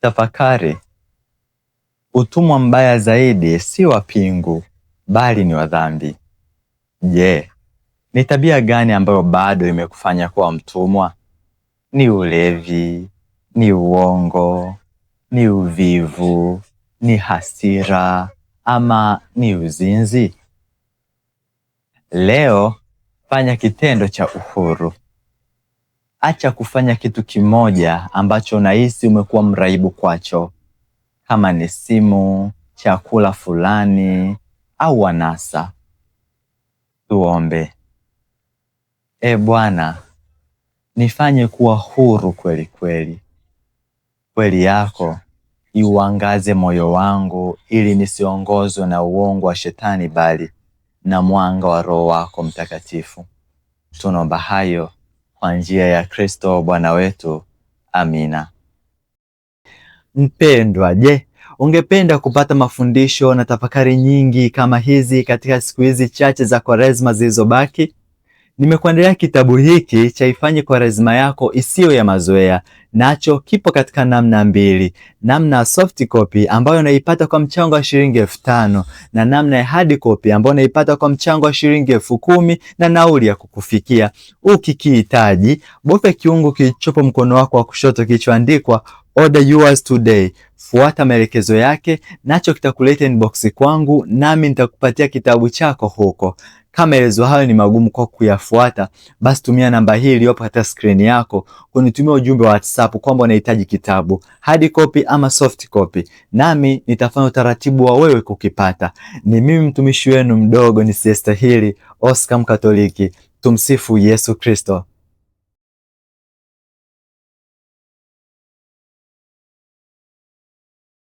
Tafakari. Utumwa mbaya zaidi si wa pingu, bali ni wa dhambi. Je, ni tabia gani ambayo bado imekufanya kuwa mtumwa? Ni ulevi, ni uongo, ni uvivu, ni hasira, ama ni uzinzi? Leo fanya kitendo cha uhuru. Acha kufanya kitu kimoja ambacho unahisi umekuwa mraibu kwacho, kama ni simu, chakula fulani au anasa. Tuombe. Bwana, nifanye kuwa huru kweli kweli. Kweli yako iuangaze moyo wangu, ili nisiongozwe na uongo wa Shetani, bali na mwanga wa Roho wako Mtakatifu. Tunaomba hayo kwa njia ya Kristo Bwana wetu. Amina. Mpendwa, je, ungependa kupata mafundisho na tafakari nyingi kama hizi katika siku hizi chache za Kwaresma zilizobaki? Nimekuandalia kitabu hiki cha Ifanye Kwaresma Yako Isiyo ya Mazoea. Nacho kipo katika namna mbili: namna ya soft copy ambayo unaipata kwa mchango wa shilingi 5,000 na namna ya hard copy ambayo unaipata kwa mchango wa shilingi 10,000 na nauli ya kukufikia. Ukikihitaji, bofya kiungo kilichopo mkono wako wa kushoto kilichoandikwa Order yours today. Fuata maelekezo yake, nacho kitakuleta inbox kwangu, nami nitakupatia kitabu chako huko. Kama maelezo hayo ni magumu kwa kuyafuata, basi tumia namba hii iliyopo katika screen yako kunitumia ujumbe wa WhatsApp kwamba unahitaji kitabu hard copy ama soft copy, nami nitafanya utaratibu wa wewe kukipata. Ni mimi mtumishi wenu mdogo nisiyestahili, Oscar Mkatoliki. Tumsifu Yesu Kristo.